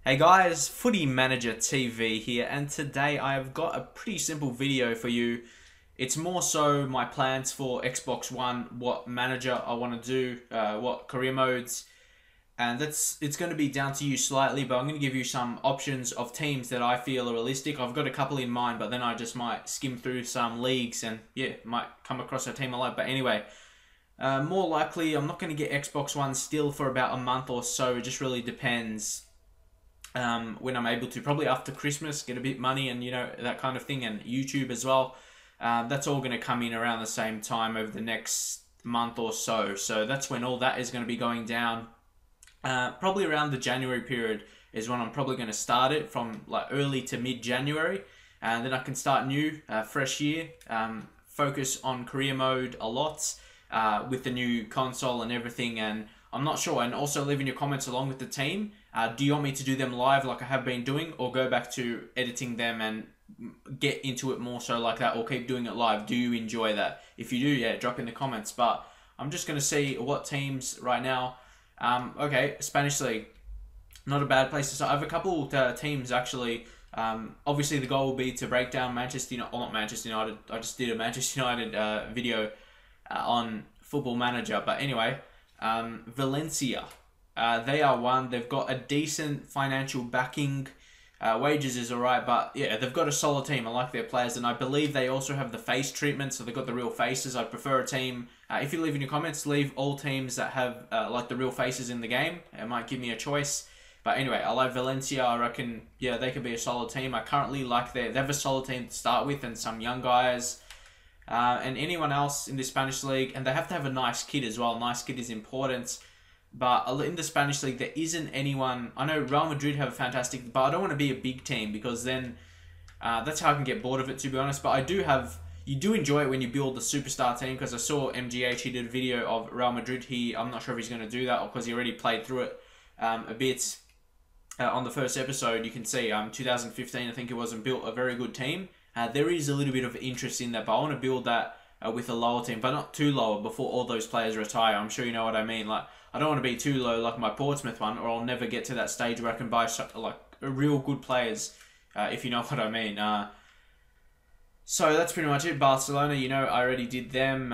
Hey guys, Footy Manager TV here, and today I have got a pretty simple video for you. It's more so my plans for Xbox One, what manager I want to do, what career modes, and it's going to be down to you slightly, but I'm going to give you some options of teams that I feel are realistic. I've got a couple in mind, but then I just might skim through some leagues and yeah, might come across a team I like. But anyway, more likely I'm not going to get Xbox One still for about a month or so. It just really depends. When I'm able to, probably after Christmas, get a bit money and that kind of thing, and YouTube as well. That's all going to come in around the same time over the next month or so. So that's when all that is going to be going down. Probably around the January period is when I'm probably going to start it, from like early to mid-January, and then I can start new, fresh year. Focus on career mode a lot with the new console and everything, and I'm not sure. And also leave in your comments along with the team. Do you want me to do them live like I have been doing, or go back to editing them and get into it more so like that, or keep doing it live? Do you enjoy that? If you do, yeah, drop in the comments. But I'm just going to see what teams right now. Okay, Spanish League. Not a bad place to start. I have a couple teams actually. Obviously, the goal will be to break down Manchester United, or not Manchester United. I just did a Manchester United video on Football Manager. But anyway, Valencia. They are one. They've got a decent financial backing. Wages is alright, but yeah, they've got a solid team. I like their players, and I believe they also have the face treatment, so they've got the real faces. I prefer a team. If you leave in your comments, leave all teams that have like the real faces in the game. It might give me a choice. But anyway, I like Valencia. I reckon, yeah, they could be a solid team. I currently like they have a solid team to start with, and some young guys. And anyone else in the Spanish league, and they have to have a nice kit as well. Nice kit is important. But in the Spanish league, there isn't anyone. I know Real Madrid have a fantastic, but I don't want to be a big team, because then that's how I can get bored of it, to be honest. But I do have, you do enjoy it when you build the superstar team, because I saw MGH, he did a video of Real Madrid. I'm not sure if he's going to do that, or because he already played through it a bit on the first episode. You can see 2015, I think it was, and built a very good team. There is a little bit of interest in that, but I want to build that with a lower team, but not too low before all those players retire. I'm sure you know what I mean. Like, I don't want to be too low like my Portsmouth one, or I'll never get to that stage where I can buy like real good players, if you know what I mean. So that's pretty much it. Barcelona, I already did them.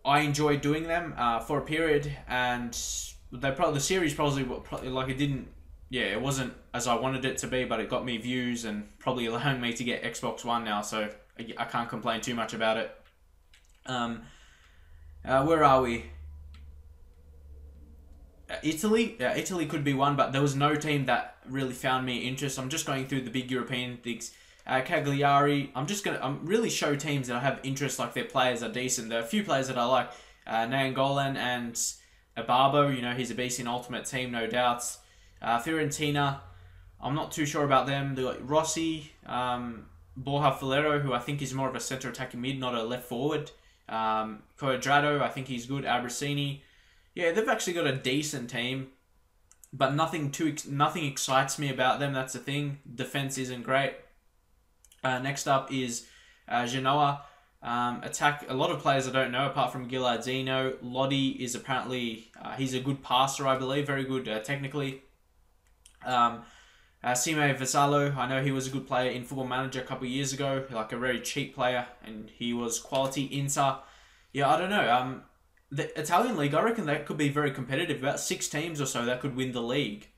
I enjoyed doing them for a period, and the series probably like, it didn't. Yeah, it wasn't as I wanted it to be, but it got me views and probably allowing me to get Xbox One now, so I can't complain too much about it. Where are we? Italy. Italy could be one, but there was no team that really found me interest. I'm just going through the big European leagues. Cagliari. I'm really show teams that I have interest, like their players are decent. There are a few players that I like. Nangolan and Abarbo. He's a beast in Ultimate Team, no doubts. Fiorentina. I'm not too sure about them. They're like Rossi, Borja Falero, who I think is more of a centre attacking mid, not a left forward. Cuadrado, I think he's good. Abrasini. Yeah, they've actually got a decent team, but nothing excites me about them. That's the thing. Defense isn't great. Next up is Genoa. Attack. A lot of players I don't know, apart from Gilardino. Lodi is apparently he's a good passer, I believe, very good technically. Sime Vassallo, I know he was a good player in Football Manager a couple of years ago, like a very cheap player, and he was quality. Inter. Yeah, I don't know. The Italian league, I reckon that could be very competitive. About 6 teams or so that could win the league.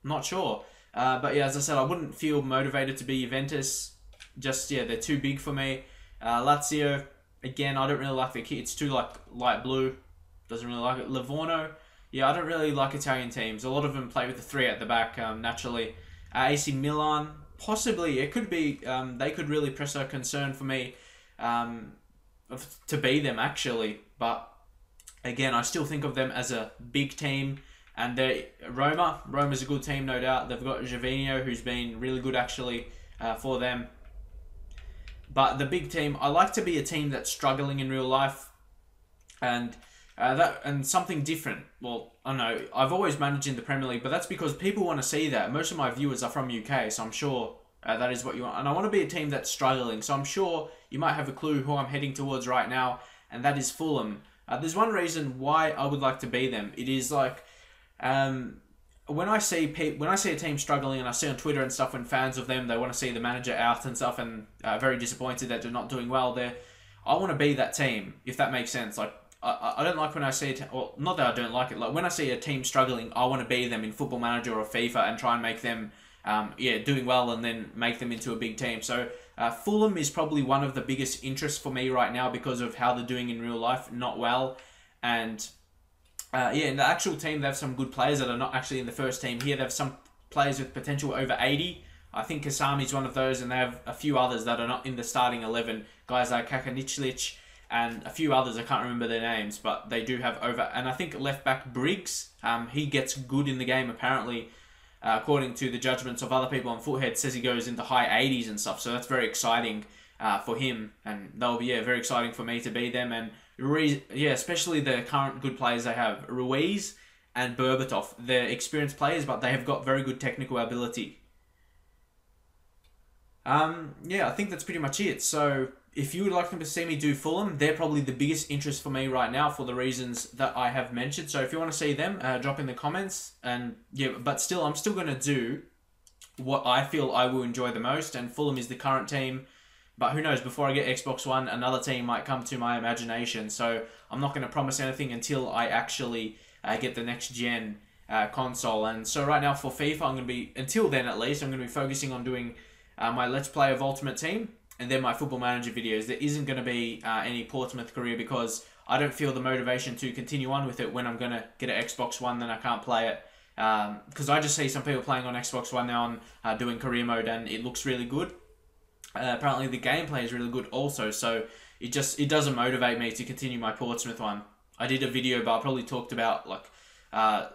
Not sure. But yeah, as I said, I wouldn't feel motivated to be Juventus. Just, yeah, they're too big for me. Lazio, again, I don't really like their kit. It's too like light blue. Doesn't really like it. Livorno, yeah, I don't really like Italian teams. A lot of them play with the 3 at the back, naturally. AC Milan, possibly. It could be, they could really press a concern for me to be them, actually. But again, I still think of them as a big team. And they're Roma. Roma's a good team, no doubt. They've got Gervinho, who's been really good, actually, for them. But the big team, I like to be a team that's struggling in real life, and something different. Well, I don't know. I've always managed in the Premier League, but that's because people want to see that. Most of my viewers are from UK, so I'm sure that is what you want. And I want to be a team that's struggling, so I'm sure you might have a clue who I'm heading towards right now, and that is Fulham. There's one reason why I would like to be them. It is like when I see a team struggling, and I see on Twitter and stuff when fans of them, they want to see the manager out and stuff, and very disappointed that they're not doing well there. I want to be that team, if that makes sense. Like I don't like when I see well, not that I don't like it. Like when I see a team struggling, I want to be them in Football Manager or FIFA and try and make them doing well, and then make them into a big team. So Fulham is probably one of the biggest interests for me right now because of how they're doing in real life, not well, and. In the actual team, they have some good players that are not actually in the first team here. They have some players with potential over 80. I think Kasami's one of those, and they have a few others that are not in the starting 11. Guys like Kakanicic and a few others, I can't remember their names, but they do have over... And I think left-back Briggs, he gets good in the game, apparently, according to the judgments of other people on Foothead, says he goes into high 80s and stuff, so that's very exciting for him, and that'll be very exciting for me to be them, and especially the current good players they have. Ruiz and Berbatov. They're experienced players, but they have got very good technical ability. I think that's pretty much it. So, if you would like them to see me do Fulham, they're probably the biggest interest for me right now for the reasons that I have mentioned. So, if you want to see them, drop in the comments. And but still, I'm still going to do what I feel I will enjoy the most, and Fulham is the current team. But who knows, before I get Xbox One, another team might come to my imagination. So I'm not going to promise anything until I actually get the next gen console. And so right now for FIFA, I'm going to be, until then at least, I'm going to be focusing on doing my Let's Play of Ultimate Team and then my Football Manager videos. There isn't going to be any Portsmouth career because I don't feel the motivation to continue on with it when I'm going to get an Xbox One, then I can't play it. Because I just see some people playing on Xbox One now on doing career mode, and it looks really good. Apparently the gameplay is really good also, so it doesn't motivate me to continue my Portsmouth one. I did a video, but I probably talked about I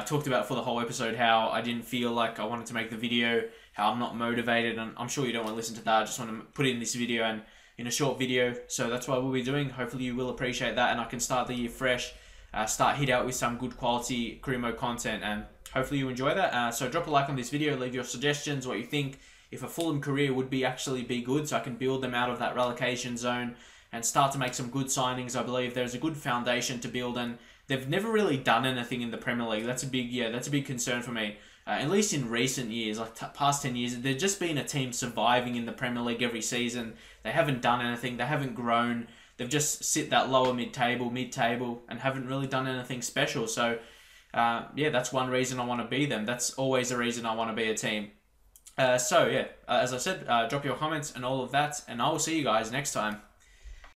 talked about for the whole episode how I didn't feel like I wanted to make the video, how I'm not motivated, and I'm sure you don't want to listen to that. I just want to put it in this video and in a short video, so that's what we'll be doing. Hopefully you will appreciate that, and I can start the year fresh, hit out with some good quality career mode content, and hopefully you enjoy that. So drop a like on this video, leave your suggestions, what you think. If a Fulham career would actually be good, so I can build them out of that relegation zone and start to make some good signings. I believe there's a good foundation to build, and they've never really done anything in the Premier League. That's a big concern for me. At least in recent years, like past 10 years, they've just been a team surviving in the Premier League every season. They haven't done anything. They haven't grown. They've just sit that lower mid-table, and haven't really done anything special. So, that's one reason I want to be them. That's always a reason I want to be a team. As I said, drop your comments and all of that, and I will see you guys next time.